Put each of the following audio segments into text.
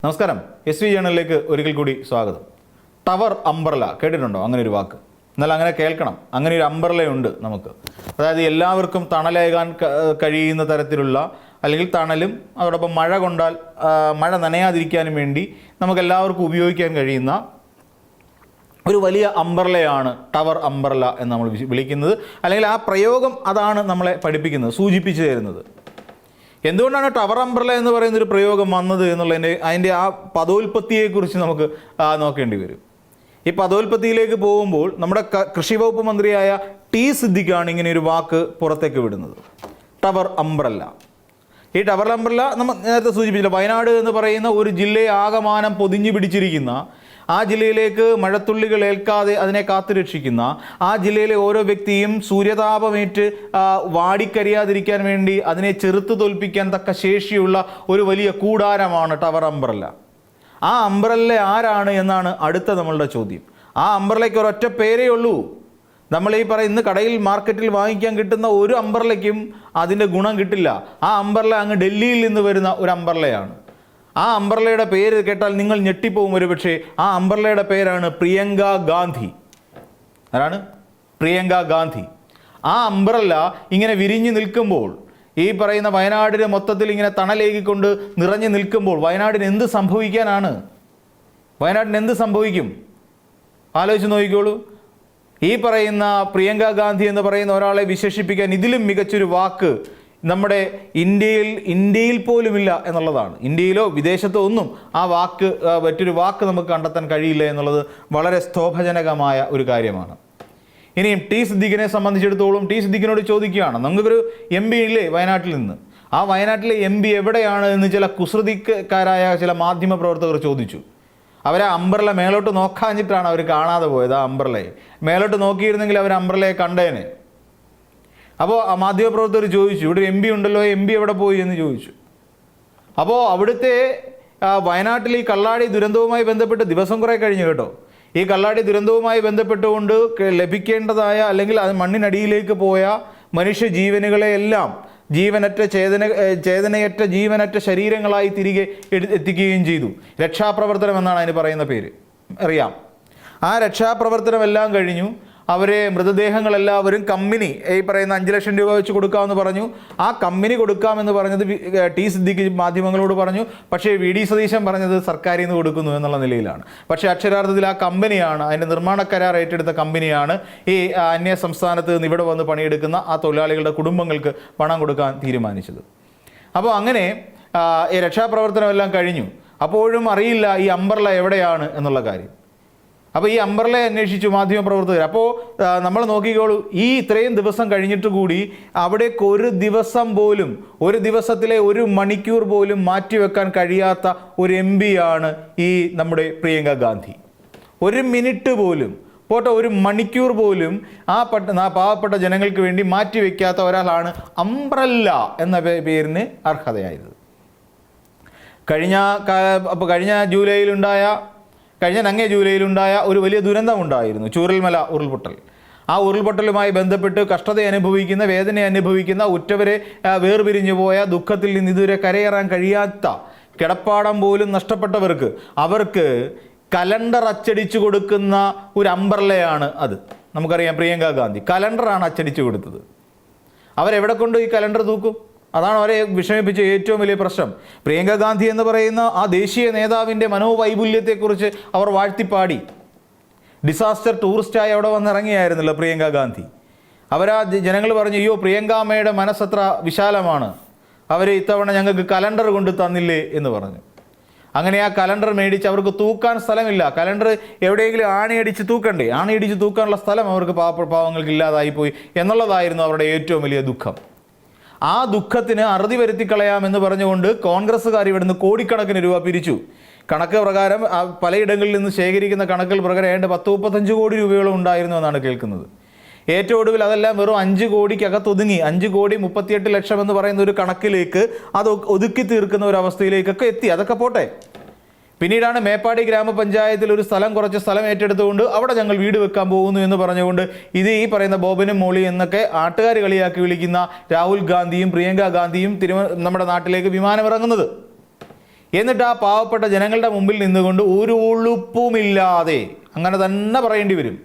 നമസ്കാരം. S V ജേണലിലേക്ക് ഒരിക്കൽ കൂടി സ്വാഗതം. ടവർ അംബ്രല കേട്ടിട്ടുണ്ടോ? അങ്ങനെ ഒരു വാക്ക്. എന്നാൽ അങ്ങനെ കേൾക്കണം. അങ്ങനെ ഒരു അംബ്രലയുണ്ട് നമുക്ക്. അതായത് എല്ലാവർക്കും തണലേകാൻ കഴിയുന്ന തരത്തിലുള്ള, അല്ലെങ്കിൽ തണലും അതോടൊപ്പം മഴ കൊണ്ടാൽ മഴ നനയാതിരിക്കാനും വേണ്ടി നമുക്ക് എല്ലാവർക്കും ഉപയോഗിക്കാൻ കഴിയുന്ന ഒരു വലിയ അംബ്രലയാണ് ടവർ അംബ്രല എന്ന് നമ്മൾ വിളിക്കുന്നത്. അല്ലെങ്കിൽ ആ പ്രയോഗം അതാണ് നമ്മളെ പഠിപ്പിക്കുന്നത്, സൂചിപ്പിച്ചു തരുന്നത്. എന്തുകൊണ്ടാണ് ടവർ അംബ്രല എന്ന് പറയുന്നൊരു പ്രയോഗം വന്നത് അതിൻ്റെ ആ പദോൽപത്തിയെക്കുറിച്ച് നമുക്ക് നോക്കേണ്ടി വരും. ഈ പദോൽപത്തിയിലേക്ക് പോകുമ്പോൾ നമ്മുടെ കൃഷി വകുപ്പ് മന്ത്രിയായ ടി സിദ്ദിഖാണ് ഇങ്ങനെ ഒരു വാക്ക് പുറത്തേക്ക് വിടുന്നത്, ടവർ അംബ്രല. ഈ ടവർ അംബ്രല നമ്മൾ നേരത്തെ സൂചിപ്പിച്ചില്ല, വയനാട് എന്ന് പറയുന്ന ഒരു ജില്ലയെ ആകമാനം പൊതിഞ്ഞു പിടിച്ചിരിക്കുന്ന, ആ ജില്ലയിലേക്ക് മഴത്തുള്ളികൾ ഏൽക്കാതെ അതിനെ കാത്തുരക്ഷിക്കുന്ന, ആ ജില്ലയിലെ ഓരോ വ്യക്തിയും സൂര്യതാപമേറ്റ് വാടിക്കരിയാതിരിക്കാൻ വേണ്ടി അതിനെ ചെറുത്തു തോൽപ്പിക്കാൻ തക്ക ശേഷിയുള്ള ഒരു വലിയ കൂടാരമാണ് ടവർ അംബ്രല. ആ അംബ്രല ആരാണ് എന്നാണ് അടുത്ത നമ്മളുടെ ചോദ്യം. ആ അംബ്രലയ്ക്ക് ഒരൊറ്റ പേരേ ഉള്ളൂ. നമ്മൾ ഈ ഇന്ന് കടയിൽ മാർക്കറ്റിൽ വാങ്ങിക്കാൻ കിട്ടുന്ന ഒരു അംബ്രലയ്ക്കും അതിൻ്റെ ഗുണം കിട്ടില്ല. ആ അംബ്രല അങ്ങ് ഡൽഹിയിൽ നിന്ന് വരുന്ന ഒരു അംബ്രലയാണ്. ആ അംബ്രലയുടെ പേര് കേട്ടാൽ നിങ്ങൾ ഞെട്ടിപ്പോവും ഒരു പക്ഷേ. ആ അംബ്രലയുടെ പേരാണ് പ്രിയങ്ക ഗാന്ധി. ആരാണ്? പ്രിയങ്ക ഗാന്ധി. ആ അംബ്രല ഇങ്ങനെ വിരിഞ്ഞു നിൽക്കുമ്പോൾ, ഈ പറയുന്ന വയനാടിന് മൊത്തത്തിൽ ഇങ്ങനെ തണലേകിക്കൊണ്ട് നിറഞ്ഞു നിൽക്കുമ്പോൾ വയനാടിന് എന്ത് സംഭവിക്കാനാണ്? വയനാടിന് എന്ത് സംഭവിക്കും? ആലോചിച്ച് നോക്കിക്കോളൂ. ഈ പറയുന്ന പ്രിയങ്ക ഗാന്ധി എന്ന് പറയുന്ന ഒരാളെ വിശേഷിപ്പിക്കാൻ ഇതിലും മികച്ചൊരു വാക്ക് നമ്മുടെ ഇന്ത്യയിൽ പോലുമില്ല എന്നുള്ളതാണ്. ഇന്ത്യയിലോ വിദേശത്തോ ഒന്നും ആ വാക്ക്, മറ്റൊരു വാക്ക് നമുക്ക് കണ്ടെത്താൻ കഴിയില്ല എന്നുള്ളത് വളരെ സ്തോഭജനകമായ ഒരു കാര്യമാണ്. ഇനിയും ടി സിദ്ദിഖിനെ സംബന്ധിച്ചിടത്തോളം ടി സിദ്ദിഖിനോട് ചോദിക്കുകയാണ്, നമുക്കൊരു എം പി ഇല്ലേ വയനാട്ടിൽ നിന്ന്, ആ വയനാട്ടിലെ എം പി എവിടെയാണ് എന്ന് ചില കുസൃതിക്കാരായ ചില മാധ്യമ പ്രവർത്തകർ ചോദിച്ചു. അവരെ അംബ്രല മേലോട്ട് നോക്കാഞ്ഞിട്ടാണ് അവർ കാണാതെ പോയത്. ആ അംബ്രലയെ മേലോട്ട് നോക്കിയിരുന്നെങ്കിൽ അവർ അംബ്രലയെ കണ്ടേനെ. അപ്പോൾ ആ മാധ്യമപ്രവർത്തകർ ചോദിച്ചു, ഇവിടെ എം പി ഉണ്ടല്ലോ, എം പി എവിടെ പോയി എന്ന് ചോദിച്ചു. അപ്പോൾ അവിടുത്തെ വയനാട്ടിൽ ഈ കള്ളാടി ദുരന്തവുമായി ബന്ധപ്പെട്ട് ദിവസം കുറേ കഴിഞ്ഞു കേട്ടോ. ഈ കള്ളാടി ദുരന്തവുമായി ബന്ധപ്പെട്ടുകൊണ്ട് ലഭിക്കേണ്ടതായ, അല്ലെങ്കിൽ അത് മണ്ണിനടിയിലേക്ക് പോയ മനുഷ്യ ജീവനുകളെയെല്ലാം ചേതനയറ്റ ജീവനറ്റ ശരീരങ്ങളായി തിരികെ എത്തിക്കുകയും ചെയ്തു. രക്ഷാപ്രവർത്തനം എന്നാണ് അതിന് പറയുന്ന പേര്, അറിയാം. ആ രക്ഷാപ്രവർത്തനമെല്ലാം കഴിഞ്ഞു. അവരെ മൃതദേഹങ്ങളെല്ലാവരും കമ്പനി ഈ പറയുന്ന 5 ലക്ഷം രൂപ വെച്ച് കൊടുക്കാമെന്ന് പറഞ്ഞു. ആ കമ്പനി കൊടുക്കാമെന്ന് പറഞ്ഞത് ടി സിദ്ദിഖ് മാധ്യമങ്ങളോട് പറഞ്ഞു. പക്ഷേ വി ഡി സതീശൻ പറഞ്ഞത് സർക്കാരിൽ നിന്ന് കൊടുക്കുന്നു എന്നുള്ള നിലയിലാണ്. പക്ഷേ അക്ഷരാർത്ഥത്തിൽ ആ കമ്പനിയാണ്, അതിൻ്റെ നിർമ്മാണ കരാർ ഏറ്റെടുത്ത കമ്പനിയാണ് ഈ അന്യ സംസ്ഥാനത്ത് നിന്ന് ഇവിടെ വന്ന് പണിയെടുക്കുന്ന ആ തൊഴിലാളികളുടെ കുടുംബങ്ങൾക്ക് പണം കൊടുക്കാൻ തീരുമാനിച്ചത്. അപ്പോൾ അങ്ങനെ ഈ രക്ഷാപ്രവർത്തനമെല്ലാം കഴിഞ്ഞു. അപ്പോഴും അറിയില്ല ഈ അംബ്രല എവിടെയാണ് എന്നുള്ള കാര്യം. അപ്പോൾ ഈ അംബ്രലയെ അന്വേഷിച്ചു മാധ്യമപ്രവർത്തകർ. അപ്പോൾ നമ്മൾ നോക്കിക്കോളൂ, ഈ ഇത്രയും ദിവസം കഴിഞ്ഞിട്ട് കൂടി അവിടേക്ക് ഒരു ദിവസം പോലും, ഒരു ദിവസത്തിലെ 1 മണിക്കൂർ പോലും മാറ്റിവെക്കാൻ കഴിയാത്ത ഒരു എം പിയാണ് ഈ നമ്മുടെ പ്രിയങ്ക ഗാന്ധി. 1 മിനിറ്റ് പോലും പോട്ടെ, 1 മണിക്കൂർ പോലും ആ പാവപ്പെട്ട ജനങ്ങൾക്ക് വേണ്ടി മാറ്റിവെക്കാത്ത ഒരാളാണ് അംബ്രല എന്ന പേരിന് അർഹതയായത്. കഴിഞ്ഞ ജൂലൈയിലുണ്ടായ ഒരു വലിയ ദുരന്തമുണ്ടായിരുന്നു, ചൂരൽമല ഉരുൾപൊട്ടൽ. ആ ഉരുൾപൊട്ടലുമായി ബന്ധപ്പെട്ട് കഷ്ടത അനുഭവിക്കുന്ന, വേദന അനുഭവിക്കുന്ന, ഉറ്റവരെ വേർപിരിഞ്ഞു പോയ, ദുഃഖത്തിൽ നിന്ന് ഇതുവരെ കരയേറാൻ കഴിയാത്ത, കിടപ്പാടം പോലും നഷ്ടപ്പെട്ടവർക്ക് അവർക്ക് കലണ്ടർ അച്ചടിച്ചു കൊടുക്കുന്ന ഒരു അംബ്രലയാണ് അത്. നമുക്കറിയാം, പ്രിയങ്ക ഗാന്ധി കലണ്ടറാണ് അച്ചടിച്ചു കൊടുത്തത്. അവരെവിടെ കൊണ്ട് ഈ കലണ്ടർ തൂക്കും? അതാണ് അവരെ വിഷമിപ്പിച്ച ഏറ്റവും വലിയ പ്രശ്നം. പ്രിയങ്ക ഗാന്ധി എന്ന് പറയുന്ന ആ ദേശീയ നേതാവിൻ്റെ മനോവൈപുല്യത്തെക്കുറിച്ച് അവർ വാഴ്ത്തിപ്പാടി. ഡിസാസ്റ്റർ ടൂറിസ്റ്റായി അവിടെ വന്നിറങ്ങിയായിരുന്നല്ലോ പ്രിയങ്ക ഗാന്ധി. ജനങ്ങൾ പറഞ്ഞു, അയ്യോ പ്രിയങ്കാമ്മയുടെ മനസ്സത്ര വിശാലമാണ്, അവർ ഇത്തവണ ഞങ്ങൾക്ക് കലണ്ടർ കൊണ്ട് തന്നില്ലേ എന്ന് പറഞ്ഞു. അങ്ങനെ ആ കലണ്ടർ മേടിച്ച് അവർക്ക് തൂക്കാൻ സ്ഥലമില്ല. കലണ്ടർ എവിടെയെങ്കിലും ആണിയടിച്ച് തൂക്കണ്ടേ? ആണിയടിച്ച് തൂക്കാനുള്ള സ്ഥലം അവർക്ക് പാവങ്ങൾക്ക് ഇല്ലാതായിപ്പോയി എന്നുള്ളതായിരുന്നു അവരുടെ ഏറ്റവും വലിയ ദുഃഖം. ആ ദുഃഖത്തിന് അറുതി വരുത്തി കളയാമെന്ന് പറഞ്ഞുകൊണ്ട് കോൺഗ്രസ്സുകാർ ഇവിടുന്ന് കോടിക്കണക്കിന് രൂപ പിരിച്ചു. കണക്ക് പ്രകാരം പലയിടങ്ങളിൽ നിന്ന് ശേഖരിക്കുന്ന കണക്കുകൾ പ്രകാരം ഏതാണ്ട് 10-35 കോടി രൂപയോളം ഉണ്ടായിരുന്നു എന്നാണ് കേൾക്കുന്നത്. ഏറ്റവും ഒടുവിൽ അതെല്ലാം വെറും 5 കോടിക്കകത്ത് ഒതുങ്ങി. 5,38 ലക്ഷം എന്ന് പറയുന്ന ഒരു കണക്കിലേക്ക് അത് ഒതുക്കി തീർക്കുന്ന ഒരു അവസ്ഥയിലേക്കൊക്കെ എത്തി. അതൊക്കെ പോട്ടെ. പിന്നീടാണ് മേപ്പാടി ഗ്രാമപഞ്ചായത്തിൽ ഒരു കുറച്ച് സ്ഥലം ഏറ്റെടുത്തുകൊണ്ട് അവിടെ ഞങ്ങൾ വീട് വെക്കാൻ പോകുന്നു എന്ന് പറഞ്ഞുകൊണ്ട് ഇത് ഈ പറയുന്ന ബോബനും മോളി എന്നൊക്കെ ആട്ടുകാർ കളിയാക്കി വിളിക്കുന്ന രാഹുൽ ഗാന്ധിയും പ്രിയങ്ക ഗാന്ധിയും നമ്മുടെ നാട്ടിലേക്ക് വിമാനം ഇറങ്ങുന്നത്. എന്നിട്ട് ആ പാവപ്പെട്ട ജനങ്ങളുടെ മുമ്പിൽ നിന്നുകൊണ്ട് ഒരു ഉളുപ്പുമില്ലാതെ, അങ്ങനെ തന്നെ പറയേണ്ടി വരും,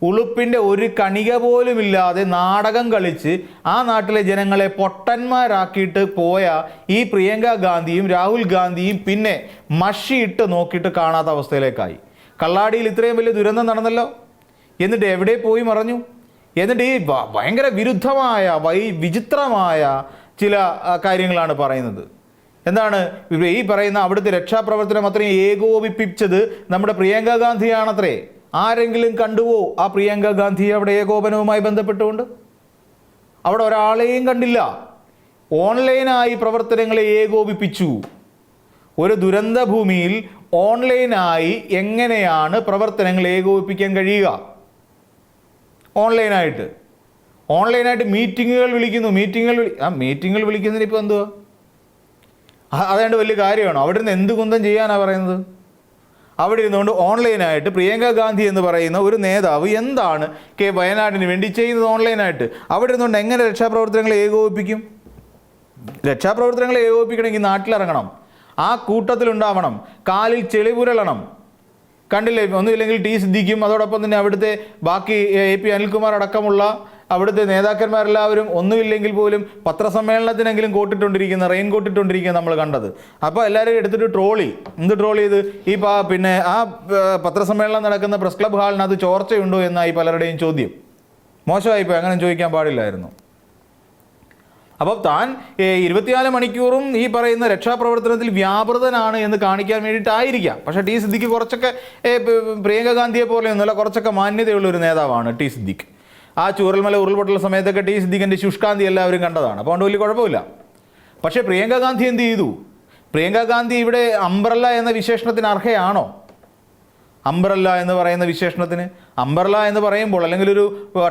ഉളുപ്പിൻ്റെ ഒരു കണിക പോലുമില്ലാതെ നാടകം കളിച്ച് ആ നാട്ടിലെ ജനങ്ങളെ പൊട്ടന്മാരാക്കിയിട്ട് പോയ ഈ പ്രിയങ്ക ഗാന്ധിയും രാഹുൽ ഗാന്ധിയും പിന്നെ മഷിയിട്ട് നോക്കിയിട്ട് കാണാത്ത അവസ്ഥയിലേക്കായി. കള്ളാടിയിൽ ഇത്രയും വലിയ ദുരന്തം നടന്നല്ലോ, എന്നിട്ട് എവിടെ പോയി മറഞ്ഞു? എന്നിട്ട് ഈ ഭയങ്കര വിരുദ്ധമായ വിചിത്രമായ ചില കാര്യങ്ങളാണ് പറയുന്നത്. എന്താണ് ഈ പറയുന്ന അവിടുത്തെ രക്ഷാപ്രവർത്തനം അത്രയും ഏകോപിപ്പിച്ചത് നമ്മുടെ പ്രിയങ്ക ഗാന്ധിയാണത്രേ. ആരെങ്കിലും കണ്ടുവോ ആ പ്രിയങ്ക ഗാന്ധി അവിടെ ഏകോപനവുമായി ബന്ധപ്പെട്ടുകൊണ്ട്? അവിടെ ഒരാളെയും കണ്ടില്ല. ഓൺലൈനായി പ്രവർത്തനങ്ങളെ ഏകോപിപ്പിച്ചു. ഒരു ദുരന്ത ഭൂമിയിൽ ഓൺലൈനായി എങ്ങനെയാണ് പ്രവർത്തനങ്ങൾ ഏകോപിപ്പിക്കാൻ കഴിയുക? ഓൺലൈനായിട്ട് മീറ്റിങ്ങുകൾ വിളിക്കുന്നു. മീറ്റിങ്ങുകൾ വിളിക്കുന്നതിന് ഇപ്പോൾ എന്തുവാ? അതുകൊണ്ട് വലിയ കാര്യമാണോ? അവിടെ നിന്ന് എന്ത് കുന്തം ചെയ്യാനാണ് പറയുന്നത്? അവിടെ ഇരുന്നുകൊണ്ട് ഓൺലൈനായിട്ട് പ്രിയങ്ക ഗാന്ധി എന്ന് പറയുന്ന ഒരു നേതാവ് എന്താണ് വയനാടിന് വേണ്ടി ചെയ്യുന്നത്? ഓൺലൈനായിട്ട് അവിടെ ഇരുന്നുകൊണ്ട് എങ്ങനെ രക്ഷാപ്രവർത്തനങ്ങളെ ഏകോപിപ്പിക്കും? രക്ഷാപ്രവർത്തനങ്ങളെ ഏകോപിപ്പിക്കണമെങ്കിൽ നാട്ടിലിറങ്ങണം, ആ കൂട്ടത്തിലുണ്ടാവണം, കാലിൽ ചെളിപുരളണം. കണ്ടില്ലേ, ഒന്നുമില്ലെങ്കിൽ ടി സിദ്ദിഖും അതോടൊപ്പം തന്നെ അവിടുത്തെ ബാക്കി AP അനിൽകുമാർ അടക്കമുള്ള അവിടുത്തെ നേതാക്കന്മാരെല്ലാവരും ഒന്നുമില്ലെങ്കിൽ പോലും പത്രസമ്മേളനത്തിനെങ്കിലും റെയിൻ കോട്ടിട്ടുകൊണ്ടിരിക്കുന്ന നമ്മൾ കണ്ടത്. അപ്പോൾ എല്ലാവരും എടുത്തിട്ട് ട്രോളി. ട്രോൾ ചെയ്ത് ഈ പിന്നെ ആ പത്രസമ്മേളനം നടക്കുന്ന പ്രസ് ക്ലബ് ഹാളിനകത്ത് ചോർച്ചയുണ്ടോ എന്നായി പലരുടെയും ചോദ്യം. മോശമായിപ്പോയി, അങ്ങനെ ചോദിക്കാൻ പാടില്ലായിരുന്നു. അപ്പോൾ താൻ 24 മണിക്കൂറും ഈ പറയുന്ന രക്ഷാപ്രവർത്തനത്തിൽ വ്യാപൃതനാണ് എന്ന് കാണിക്കാൻ വേണ്ടിയിട്ടായിരിക്കാം. പക്ഷേ ടി സിദ്ദിഖ് കുറച്ചൊക്കെ പ്രിയങ്ക ഗാന്ധിയെ പോലെയൊന്നുമല്ല, കുറച്ചൊക്കെ മാന്യതയുള്ള ഒരു നേതാവാണ് ടി സിദ്ദിഖ്. ആ ചൂരൽമല ഉരുൾപൊട്ടൽ സമയത്തൊക്കെ ടി സിദ്ദിഖിൻ്റെ ശുഷ്കാന്തി എല്ലാവരും കണ്ടതാണ്. അപ്പോൾ അതുകൊണ്ട് വലിയ കുഴപ്പമില്ല. പക്ഷേ പ്രിയങ്ക ഗാന്ധി എന്ത് ചെയ്തു? പ്രിയങ്ക ഗാന്ധി ഇവിടെ അംബ്രല്ല എന്ന വിശേഷണത്തിന് അർഹയാണോ? അംബ്രല്ല എന്ന് പറയുന്ന വിശേഷണത്തിന്, അംബ്രല്ല എന്ന് പറയുമ്പോൾ അല്ലെങ്കിൽ ഒരു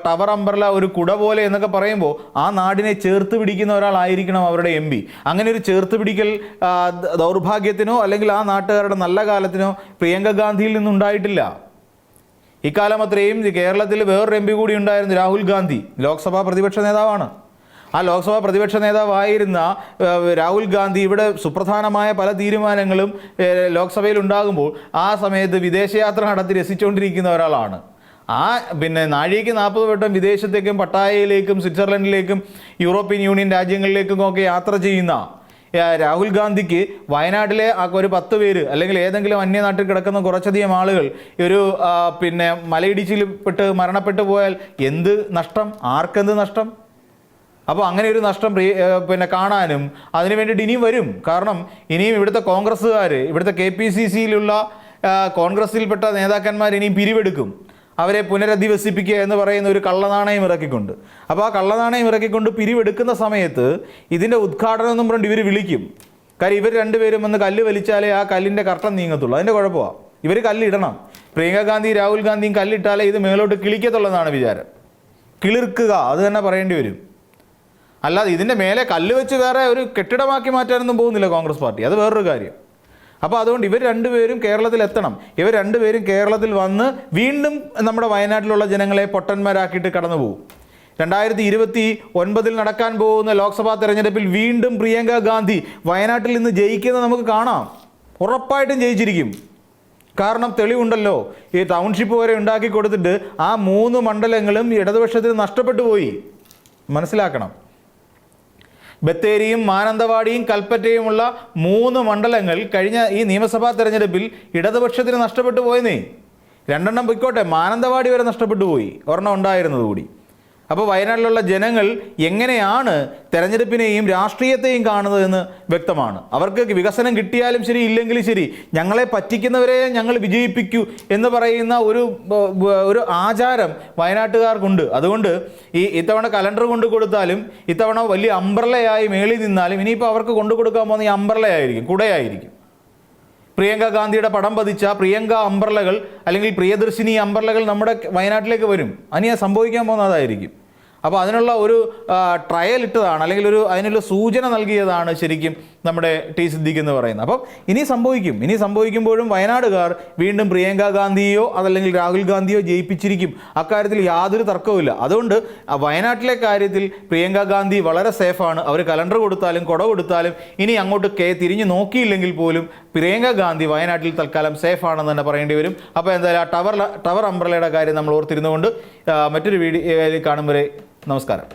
ടവർ അംബ്രല്ല, ഒരു കുട പോലെ എന്നൊക്കെ പറയുമ്പോൾ ആ നാടിനെ ചേർത്ത് പിടിക്കുന്ന ഒരാളായിരിക്കണം അവരുടെ MP. അങ്ങനെ ഒരു ചേർത്ത് പിടിക്കൽ ദൗർഭാഗ്യത്തിനോ അല്ലെങ്കിൽ ആ നാട്ടുകാരുടെ നല്ല കാലത്തിനോ പ്രിയങ്ക ഗാന്ധിയിൽ നിന്നുണ്ടായിട്ടില്ല. ഇക്കാലം അത്രയും കേരളത്തിൽ വേറൊരു MP കൂടി ഉണ്ടായിരുന്നു, രാഹുൽ ഗാന്ധി, ലോക്സഭാ പ്രതിപക്ഷ നേതാവാണ്. ആ ലോക്സഭാ പ്രതിപക്ഷ നേതാവായിരുന്ന രാഹുൽ ഗാന്ധി ഇവിടെ സുപ്രധാനമായ പല തീരുമാനങ്ങളും ലോക്സഭയിൽ ഉണ്ടാകുമ്പോൾ ആ സമയത്ത് വിദേശയാത്ര നടത്തി രസിച്ചുകൊണ്ടിരിക്കുന്ന ഒരാളാണ്. ആ പിന്നെ നാഴികയ്ക്ക് 40 വട്ടം വിദേശത്തേക്കും പട്ടായയിലേക്കും സ്വിറ്റ്സർലൻഡിലേക്കും യൂറോപ്യൻ യൂണിയൻ രാജ്യങ്ങളിലേക്കും ഒക്കെ യാത്ര ചെയ്യുന്ന രാഹുൽ ഗാന്ധിക്ക് വയനാട്ടിലെ ഒരു 10 പേര് അല്ലെങ്കിൽ ഏതെങ്കിലും അന്യനാട്ടിൽ കിടക്കുന്ന കുറച്ചധികം ആളുകൾ ഒരു പിന്നെ മലയിടിച്ചിൽ മരണപ്പെട്ടു പോയാൽ എന്ത് നഷ്ടം? ആർക്കെന്ത് നഷ്ടം? അപ്പോൾ അങ്ങനെ ഒരു നഷ്ടം പിന്നെ കാണാനും അതിന് വേണ്ടിയിട്ട് ഇനിയും വരും. കാരണം ഇനിയും ഇവിടുത്തെ കോൺഗ്രസ്സുകാർ, ഇവിടുത്തെ KPCCയിലുള്ള കോൺഗ്രസ്സിൽപ്പെട്ട നേതാക്കന്മാർ ഇനിയും പിരിവെടുക്കും. അവരെ പുനരധിവസിപ്പിക്കുക എന്ന് പറയുന്ന ഒരു കള്ളനാണയം ഇറക്കിക്കൊണ്ട്. അപ്പോൾ ആ കള്ളനാണയം ഇറക്കിക്കൊണ്ട് പിരിവെടുക്കുന്ന സമയത്ത് ഇതിൻ്റെ ഉദ്ഘാടനം എന്നും പറഞ്ഞിട്ട് ഇവർ വിളിക്കും. കാര്യം ഇവർ രണ്ടുപേരും വന്ന് കല്ല് വലിച്ചാലേ ആ കല്ലിൻ്റെ കർട്ടൻ നീങ്ങത്തുള്ളൂ. അതിൻ്റെ കുഴപ്പമാണ്. ഇവർ കല്ലിടണം. പ്രിയങ്ക ഗാന്ധി രാഹുൽ ഗാന്ധിയും കല്ലിട്ടാലേ ഇത് മേലോട്ട് കിളിക്കത്തുള്ളതാണ് വിചാരം. കിളിർക്കുക, അത് തന്നെ പറയേണ്ടി വരും. അല്ലാതെ ഇതിൻ്റെ മേലെ കല്ല് വെച്ച് വേറെ ഒരു കെട്ടിടമാക്കി മാറ്റാനൊന്നും പോകുന്നില്ല കോൺഗ്രസ് പാർട്ടി. അത് വേറൊരു കാര്യം. അപ്പോൾ അതുകൊണ്ട് ഇവർ രണ്ടുപേരും കേരളത്തിൽ എത്തണം. ഇവർ രണ്ടുപേരും കേരളത്തിൽ വന്ന് വീണ്ടും നമ്മുടെ വയനാട്ടിലുള്ള ജനങ്ങളെ പൊട്ടന്മാരാക്കിയിട്ട് കടന്നു പോകും. 2029 നടക്കാൻ പോകുന്ന ലോക്സഭാ തെരഞ്ഞെടുപ്പിൽ വീണ്ടും പ്രിയങ്ക ഗാന്ധി വയനാട്ടിൽ നിന്ന് ജയിക്കുന്നത് നമുക്ക് കാണാം. ഉറപ്പായിട്ടും ജയിച്ചിരിക്കും. കാരണം തെളിവുണ്ടല്ലോ. ഈ ടൗൺഷിപ്പ് വരെ ഉണ്ടാക്കി കൊടുത്തിട്ട് ആ 3 മണ്ഡലങ്ങളും ഇടതുപക്ഷത്തിന് നഷ്ടപ്പെട്ടു പോയി. മനസ്സിലാക്കണം. ബത്തേരിയും മാനന്തവാടിയും കൽപ്പറ്റയുമുള്ള 3 മണ്ഡലങ്ങൾ കഴിഞ്ഞ ഈ നിയമസഭാ തെരഞ്ഞെടുപ്പിൽ ഇടതുപക്ഷത്തിന് നഷ്ടപ്പെട്ടു പോയെന്നേ. 2 പൊയ്ക്കോട്ടെ, മാനന്തവാടി വരെ നഷ്ടപ്പെട്ടു പോയി, ഒരെണ്ണം ഉണ്ടായിരുന്നത് കൂടി. അപ്പോൾ വയനാട്ടിലുള്ള ജനങ്ങൾ എങ്ങനെയാണ് തെരഞ്ഞെടുപ്പിനെയും രാഷ്ട്രീയത്തെയും കാണുന്നതെന്ന് വ്യക്തമാണ്. അവർക്ക് വികസനം കിട്ടിയാലും ശരി ഇല്ലെങ്കിലും ശരി ഞങ്ങളെ പറ്റിക്കുന്നവരെ ഞങ്ങൾ വിജയിപ്പിക്കൂ എന്ന് പറയുന്ന ഒരു ആചാരം വയനാട്ടുകാർക്കുണ്ട്. അതുകൊണ്ട് ഇത്തവണ കലണ്ടർ കൊണ്ടു കൊടുത്താലും ഇത്തവണ വലിയ അംബ്രലയായി മേളിൽ നിന്നാലും ഇനിയിപ്പോൾ അവർക്ക് കൊണ്ടു കൊടുക്കാൻ പോകുന്ന ഈ അംബ്രലയായിരിക്കും, കുടയായിരിക്കും. പ്രിയങ്ക ഗാന്ധിയുടെ പടം പതിച്ച പ്രിയങ്ക അംബ്രലകൾ അല്ലെങ്കിൽ പ്രിയദർശിനി അംബ്രലകൾ നമ്മുടെ വയനാട്ടിലേക്ക് വരും. അനി സംഭവിക്കാൻ പോകുന്നതായിരിക്കും. അപ്പോൾ അതിനുള്ള ഒരു ട്രയൽ ഇട്ടതാണ്, അല്ലെങ്കിൽ അതിനുള്ള സൂചന നൽകിയതാണ് ശരിക്കും നമ്മുടെ ടി സിദ്ദിഖ് എന്ന് പറയുന്നത്. അപ്പം ഇനി സംഭവിക്കുമ്പോഴും വയനാടുകാർ വീണ്ടും പ്രിയങ്ക ഗാന്ധിയോ അതല്ലെങ്കിൽ രാഹുൽ ഗാന്ധിയോ ജയിപ്പിച്ചിരിക്കും. അക്കാര്യത്തിൽ യാതൊരു തർക്കവുമില്ല. അതുകൊണ്ട് വയനാട്ടിലെ കാര്യത്തിൽ പ്രിയങ്ക ഗാന്ധി വളരെ സേഫാണ്. അവർ കലണ്ടർ കൊടുത്താലും കുട കൊടുത്താലും ഇനി അങ്ങോട്ട് തിരിഞ്ഞു നോക്കിയില്ലെങ്കിൽ പോലും പ്രിയങ്ക ഗാന്ധി വയനാട്ടിൽ തൽക്കാലം സേഫാണെന്ന് തന്നെ പറയേണ്ടി വരും. അപ്പോൾ എന്തായാലും ആ ടവർ അംബ്രലയുടെ കാര്യം നമ്മൾ ഓർത്തിരുന്നുകൊണ്ട് മറ്റൊരു വീഡിയോയിൽ കാണും വരെ നമസ്കാരം.